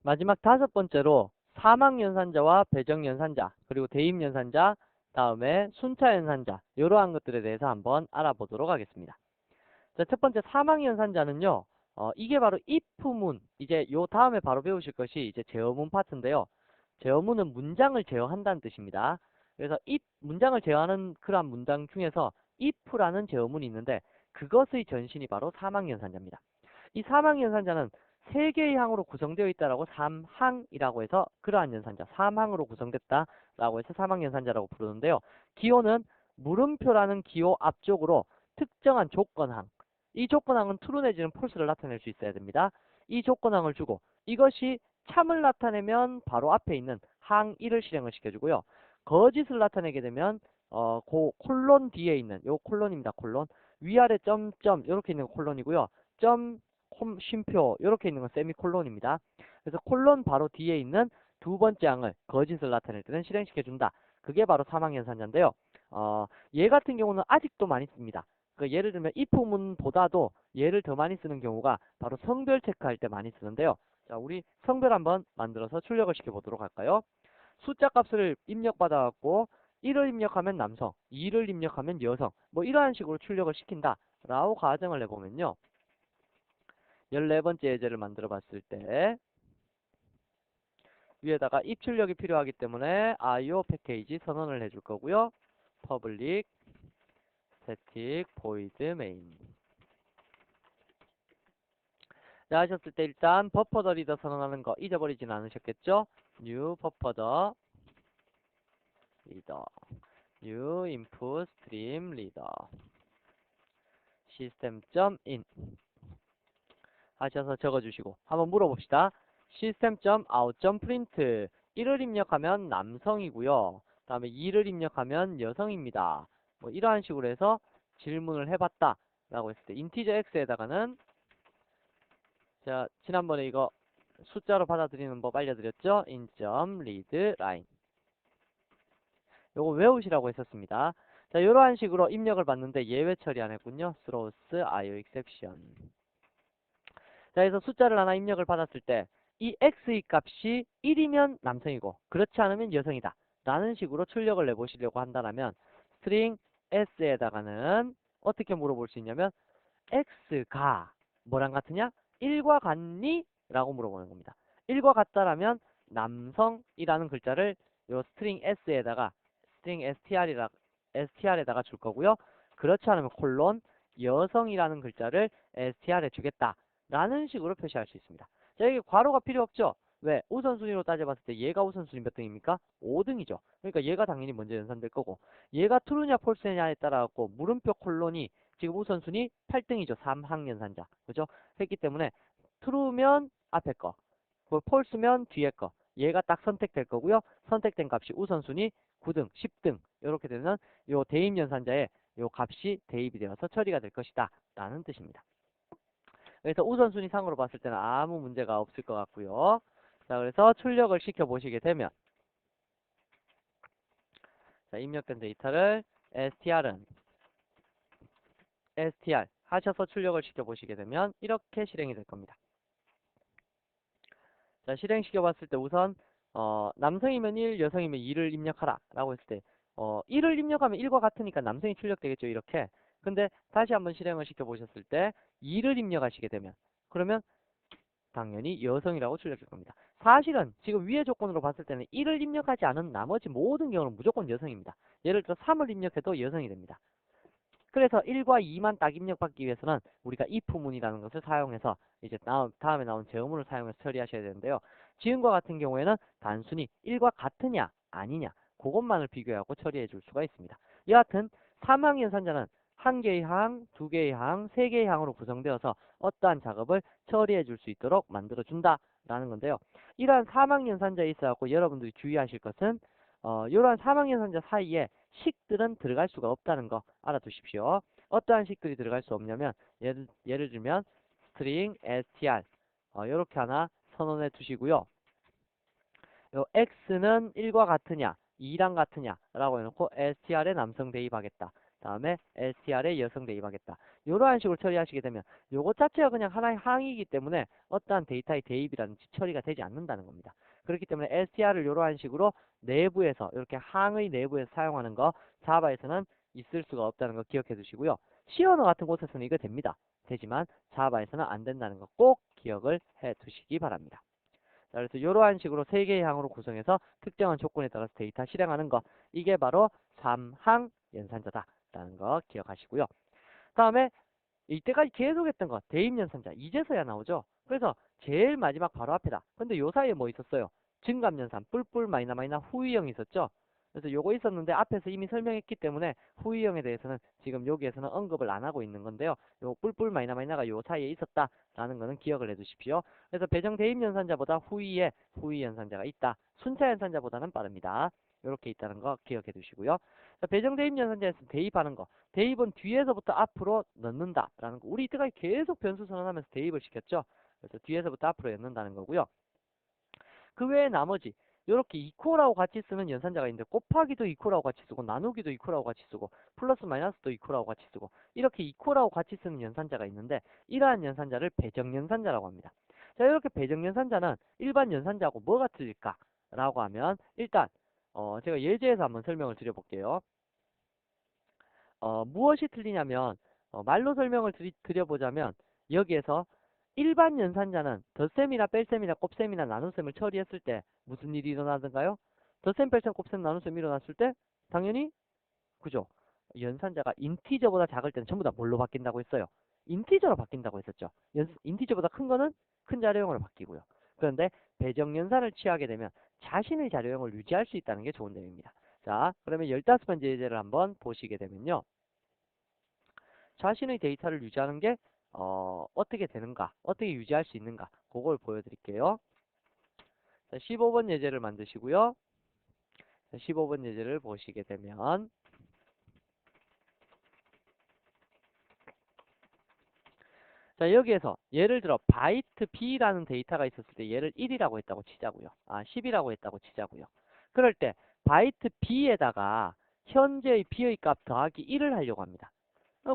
마지막 다섯 번째로 사망연산자와 배정연산자, 그리고 대입연산자, 다음에 순차연산자, 이러한 것들에 대해서 한번 알아보도록 하겠습니다. 자, 첫 번째 사망연산자는요. 이게 바로 if문, 이제 요 다음에 바로 배우실 것이 이제 제어문 파트인데요. 제어문은 문장을 제어한다는 뜻입니다. 그래서 if 문장을 제어하는 그러한 문장 중에서 if라는 제어문이 있는데 그것의 전신이 바로 사망연산자입니다. 이 사망연산자는 세 개의 항으로 구성되어 있다라고 삼항이라고 해서 그러한 연산자, 삼항으로 구성됐다라고 해서 사망연산자라고 부르는데요. 기호는 물음표라는 기호 앞쪽으로 특정한 조건항, 이 조건항은 true 내지는 false를 나타낼 수 있어야 됩니다. 이 조건항을 주고 이것이 참을 나타내면 바로 앞에 있는 항 1을 실행을 시켜주고요. 거짓을 나타내게 되면 콜론 뒤에 있는 요 콜론입니다. 콜론 위아래 점점 이렇게 있는 콜론이고요. 점 쉼표 이렇게 있는 건 세미콜론입니다. 그래서 콜론 바로 뒤에 있는 두 번째 항을 거짓을 나타낼 때는 실행시켜준다. 그게 바로 사망연산자인데요. 얘 같은 경우는 아직도 많이 씁니다. 예를 들면 if문보다도 얘를 더 많이 쓰는 경우가 바로 성별 체크할 때 많이 쓰는데요. 자, 우리 성별 한번 만들어서 출력을 시켜보도록 할까요? 숫자 값을 입력받아갖고 1을 입력하면 남성, 2를 입력하면 여성, 뭐 이러한 식으로 출력을 시킨다 라고 가정을 해보면요. 14번째 예제를 만들어 봤을 때 위에다가 if 출력이 필요하기 때문에 IO 패키지 선언을 해줄 거고요. public static void main. 자, 하셨을 때 일단 버퍼 더 리더 선언하는 거 잊어버리진 않으셨겠죠? new 버퍼 더 리더, new input stream 리더, system.in 하셔서 적어주시고 한번 물어봅시다. system.out.print 1을 입력하면 남성이고요. 다음에 2를 입력하면 여성입니다. 뭐 이러한 식으로 해서 질문을 해봤다 라고 했을 때 인티저 x에다가는 자, 지난번에 이거 숫자로 받아들이는 법 알려드렸죠? in.readline 요거 외우시라고 했었습니다. 자, 이러한 식으로 입력을 받는데 예외 처리 안 했군요. throws IO exception. 자, 그래서 숫자를 하나 입력을 받았을 때 이 x의 값이 1이면 남성이고 그렇지 않으면 여성이다 라는 식으로 출력을 내보시려고 한다면 string s에다가는 어떻게 물어볼 수 있냐면 x가 뭐랑 같으냐? 1과 같니? 라고 물어보는 겁니다. 1과 같다라면 남성이라는 글자를 요 string s에다가 string str에다가 줄 거고요. 그렇지 않으면 콜론 여성이라는 글자를 str에 주겠다 라는 식으로 표시할 수 있습니다. 자, 여기 괄호가 필요 없죠? 왜? 우선순위로 따져봤을 때 얘가 우선순위 몇 등입니까? 5등이죠. 그러니까 얘가 당연히 먼저 연산될 거고 얘가 true냐 false냐에 따라 갖고 물음표 콜론이 지금 우선순위 8등이죠. 3항 연산자. 그죠? 했기 때문에 true면 앞에 거, false면 뒤에 거. 얘가 딱 선택될 거고요. 선택된 값이 우선순위 9등, 10등 이렇게 되면 요 대입 연산자에 요 값이 대입이 되어서 처리가 될 것이다 라는 뜻입니다. 그래서 우선순위 상으로 봤을 때는 아무 문제가 없을 것 같고요. 자, 그래서 출력을 시켜 보시게 되면 자, 입력된 데이터를 str은 str 하셔서 출력을 시켜 보시게 되면 이렇게 실행이 될 겁니다. 자, 실행시켜 봤을 때 우선 남성이면 1, 여성이면 2를 입력하라 라고 했을 때 1을 입력하면 1과 같으니까 남성이 출력되겠죠. 이렇게. 근데 다시 한번 실행을 시켜 보셨을 때 2를 입력하시게 되면 그러면 당연히 여성이라고 출력될 겁니다. 사실은 지금 위의 조건으로 봤을 때는 1을 입력하지 않은 나머지 모든 경우는 무조건 여성입니다. 예를 들어 3을 입력해도 여성이 됩니다. 그래서 1과 2만 딱 입력받기 위해서는 우리가 if문이라는 것을 사용해서 이제 다음에 나온 제어문을 사용해서 처리하셔야 되는데요. 지금과 같은 경우에는 단순히 1과 같으냐 아니냐 그것만을 비교하고 처리해 줄 수가 있습니다. 여하튼 3항 연산자는 한 개의 항, 두 개의 항, 세 개의 항으로 구성되어서 어떠한 작업을 처리해 줄 수 있도록 만들어 준다라는 건데요. 이러한 3항 연산자에 있어서 여러분들이 주의하실 것은 이러한 3항 연산자 사이에 식들은 들어갈 수가 없다는 거 알아두십시오. 어떠한 식들이 들어갈 수 없냐면 예를 들면 string str 이렇게 하나 선언해 두시고요. 요 x는 1과 같으냐 2랑 같으냐 라고 해놓고 str에 남성 대입하겠다. 다음에 str에 여성 대입하겠다. 이러한 식으로 처리하시게 되면 요것 자체가 그냥 하나의 항이기 때문에 어떠한 데이터의 대입이라든지 처리가 되지 않는다는 겁니다. 그렇기 때문에 str을 이러한 식으로 내부에서 이렇게 항의 내부에서 사용하는 거 자바에서는 있을 수가 없다는 거 기억해 두시고요. C 언어 같은 곳에서는 이거 됩니다. 되지만 자바에서는 안 된다는 거 꼭 기억을 해 두시기 바랍니다. 자, 그래서 이러한 식으로 세 개의 항으로 구성해서 특정한 조건에 따라서 데이터 실행하는 거 이게 바로 3항 연산자다라는 거 기억하시고요. 다음에 이때까지 계속 했던 거 대입 연산자 이제서야 나오죠. 그래서 제일 마지막 바로 앞에다. 근데 요 사이에 뭐 있었어요? 증감 연산 뿔뿔 마이너 마이너 후위형이 있었죠. 그래서 요거 있었는데 앞에서 이미 설명했기 때문에 후위형에 대해서는 지금 여기에서는 언급을 안 하고 있는 건데요. 요 뿔뿔 마이너 마이너가 요 사이에 있었다라는 거는 기억을 해 두십시오. 그래서 배정 대입 연산자보다 후위에 후위 연산자가 있다. 순차 연산자보다는 빠릅니다. 이렇게 있다는 거 기억해 두시고요. 배정 대입 연산자에서 대입하는 거 대입은 뒤에서부터 앞으로 넣는다라는 거. 우리 이때까지 계속 변수 선언하면서 대입을 시켰죠. 그래서 뒤에서부터 앞으로 넣는다는 거고요. 그 외에 나머지 이렇게 이코라고 같이 쓰는 연산자가 있는데 곱하기도 이코라고 같이 쓰고 나누기도 이코라고 같이 쓰고 플러스 마이너스도 이코라고 같이 쓰고 이렇게 이코라고 같이 쓰는 연산자가 있는데 이러한 연산자를 배정연산자라고 합니다. 자, 이렇게 배정연산자는 일반 연산자하고 뭐가 틀릴까라고 하면 일단 제가 예제에서 한번 설명을 드려볼게요. 무엇이 틀리냐면 말로 설명을 드려보자면 여기에서 일반 연산자는 덧셈이나 뺄셈이나 곱셈이나 나눗셈을 처리했을 때 무슨 일이 일어나던가요? 덧셈, 뺄셈, 곱셈, 나눗셈이 일어났을 때 당연히 그죠? 연산자가 인티저보다 작을 때는 전부 다 뭘로 바뀐다고 했어요? 인티저로 바뀐다고 했었죠. 인티저보다 큰 거는 큰 자료형으로 바뀌고요. 그런데 배정연산을 취하게 되면 자신의 자료형을 유지할 수 있다는 게 좋은 점입니다. 자, 그러면 15번째 예제를 한번 보시게 되면요. 자신의 데이터를 유지하는 게 어떻게 되는가, 어떻게 유지할 수 있는가, 그걸 보여드릴게요. 자, 15번 예제를 만드시고요. 자, 15번 예제를 보시게 되면 자, 여기에서 예를 들어 바이트 B라는 데이터가 있었을 때 얘를 1이라고 했다고 치자고요. 10이라고 했다고 치자고요. 그럴 때 바이트 B에다가 현재의 B의 값 더하기 1을 하려고 합니다.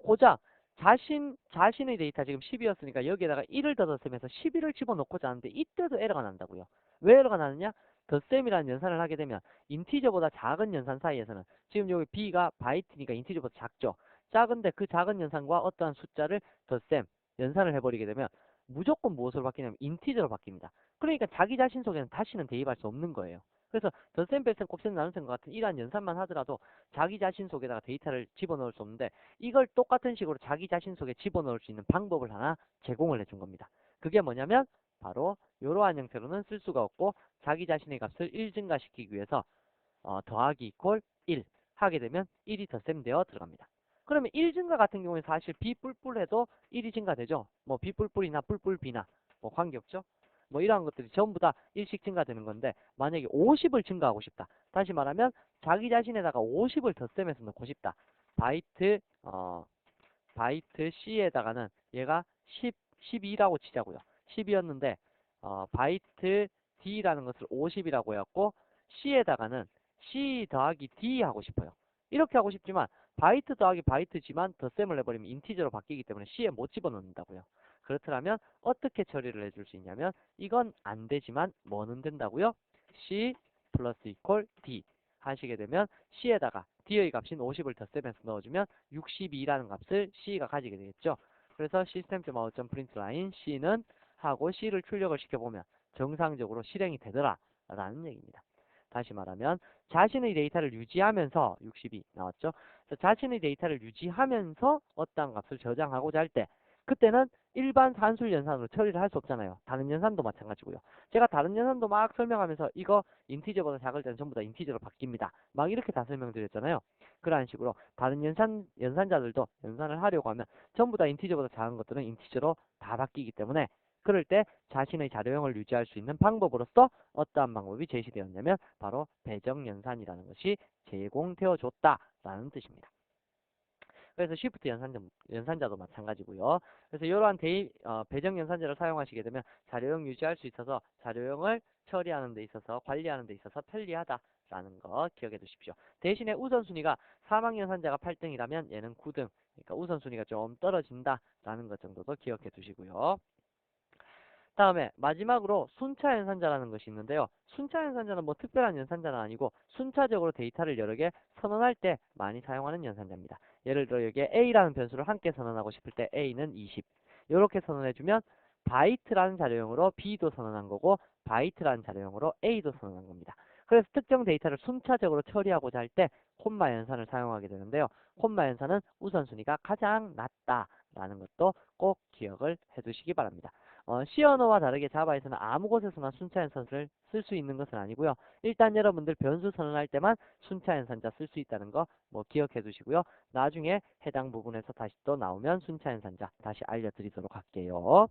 고작 자신의 데이터 지금 10이었으니까 여기에다가 1을 더 덧셈해서 11을 집어넣고자 하는데 이때도 에러가 난다고요. 왜 에러가 나느냐? 덧셈이라는 연산을 하게 되면 인티저보다 작은 연산 사이에서는 지금 여기 B가 바이트니까 인티저보다 작죠. 작은데 그 작은 연산과 어떠한 숫자를 덧셈, 연산을 해버리게 되면 무조건 무엇으로 바뀌냐면 인티저로 바뀝니다. 그러니까 자기 자신 속에는 다시는 대입할 수 없는 거예요. 그래서 덧셈, 뺄셈, 곱셈, 나눗셈과 같은 이러한 연산만 하더라도 자기 자신 속에다가 데이터를 집어넣을 수 없는데 이걸 똑같은 식으로 자기 자신 속에 집어넣을 수 있는 방법을 하나 제공을 해준 겁니다. 그게 뭐냐면 바로 이러한 형태로는 쓸 수가 없고 자기 자신의 값을 1 증가시키기 위해서 더하기 이퀄 1 하게 되면 1이 덧셈되어 들어갑니다. 그러면 1 증가 같은 경우에 사실 B 뿔뿔 해도 1이 증가되죠. 뭐 B 뿔뿔이나 뿔뿔 B나 뭐 관계없죠. 뭐 이러한 것들이 전부 다 1씩 증가되는 건데 만약에 50을 증가하고 싶다. 다시 말하면 자기 자신에다가 50을 덧셈해서 넣고 싶다. 바이트 C에다가는 얘가 12라고 치자고요. 10이었는데 바이트 D라는 것을 50이라고 해갖고 C에다가는 C 더하기 D 하고 싶어요. 이렇게 하고 싶지만 바이트 더하기 바이트지만 덧셈을 해버리면 인티저로 바뀌기 때문에 C에 못 집어넣는다고요. 그렇더라면 어떻게 처리를 해줄 수 있냐면 이건 안 되지만 뭐는 된다고요? C 플러스 이퀄 D 하시게 되면 C에다가 D의 값인 50을 덧셈해서 넣어주면 62라는 값을 C가 가지게 되겠죠. 그래서 system.out.println C는 하고 C를 출력을 시켜보면 정상적으로 실행이 되더라 라는 얘기입니다. 다시 말하면 자신의 데이터를 유지하면서 62 나왔죠. 자신의 데이터를 유지하면서 어떠한 값을 저장하고자 할 때 그때는 일반 산술 연산으로 처리를 할 수 없잖아요. 다른 연산도 마찬가지고요. 제가 다른 연산도 막 설명하면서 이거 인티저보다 작을 때는 전부 다 인티저로 바뀝니다. 막 이렇게 다 설명드렸잖아요. 그러한 식으로 다른 연산자들도 연산을 하려고 하면 전부 다 인티저보다 작은 것들은 인티저로 다 바뀌기 때문에 그럴 때 자신의 자료형을 유지할 수 있는 방법으로서 어떠한 방법이 제시되었냐면 바로 배정연산이라는 것이 제공되어 줬다라는 뜻입니다. 그래서 쉬프트 연산자도 마찬가지고요. 그래서 이러한 배정 연산자를 사용하시게 되면 자료형 유지할 수 있어서 자료형을 처리하는 데 있어서 관리하는 데 있어서 편리하다라는 거 기억해 두십시오. 대신에 우선순위가 사망 연산자가 8등이라면 얘는 9등. 그러니까 우선순위가 좀 떨어진다라는 것 정도도 기억해 두시고요. 다음에 마지막으로 순차 연산자라는 것이 있는데요. 순차 연산자는 뭐 특별한 연산자는 아니고 순차적으로 데이터를 여러 개 선언할 때 많이 사용하는 연산자입니다. 예를 들어 여기에 A라는 변수를 함께 선언하고 싶을 때 A는 20 이렇게 선언해주면 바이트라는 자료형으로 B도 선언한 거고 바이트라는 자료형으로 A도 선언한 겁니다. 그래서 특정 데이터를 순차적으로 처리하고자 할 때 콤마 연산을 사용하게 되는데요. 콤마 연산은 우선순위가 가장 낮다라는 것도 꼭 기억을 해두시기 바랍니다. C 언어와 다르게 자바에서는 아무 곳에서나 순차 연산을 쓸 수 있는 것은 아니고요. 일단 여러분들 변수 선언할 때만 순차 연산자 쓸 수 있다는 거 뭐 기억해 두시고요. 나중에 해당 부분에서 다시 또 나오면 순차 연산자 다시 알려드리도록 할게요.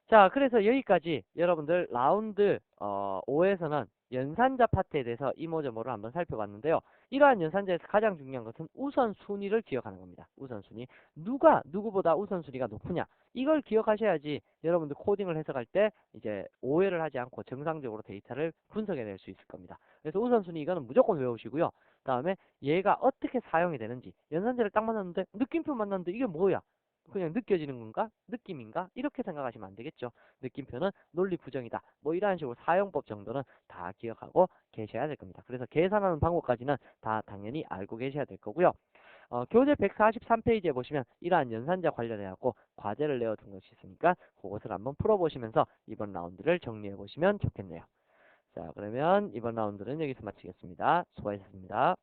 자, 그래서 여기까지 여러분들 라운드 5에서는 연산자 파트에 대해서 이모저모를 한번 살펴봤는데요. 이러한 연산자에서 가장 중요한 것은 우선순위를 기억하는 겁니다. 우선순위. 누가 누구보다 우선순위가 높으냐. 이걸 기억하셔야지 여러분들 코딩을 해석할 때 이제 오해를 하지 않고 정상적으로 데이터를 분석해낼 수 있을 겁니다. 그래서 우선순위 이거는 무조건 외우시고요. 다음에 얘가 어떻게 사용이 되는지 연산자를 딱 만났는데 느낌표 만났는데 이게 뭐야? 그냥 느껴지는 건가? 느낌인가? 이렇게 생각하시면 안 되겠죠. 느낌표는 논리 부정이다. 뭐 이런 식으로 사용법 정도는 다 기억하고 계셔야 될 겁니다. 그래서 계산하는 방법까지는 다 당연히 알고 계셔야 될 거고요. 교재 143페이지에 보시면 이러한 연산자 관련해갖고 과제를 내어둔 것이 있으니까 그것을 한번 풀어보시면서 이번 라운드를 정리해 보시면 좋겠네요. 자, 그러면 이번 라운드는 여기서 마치겠습니다. 수고하셨습니다.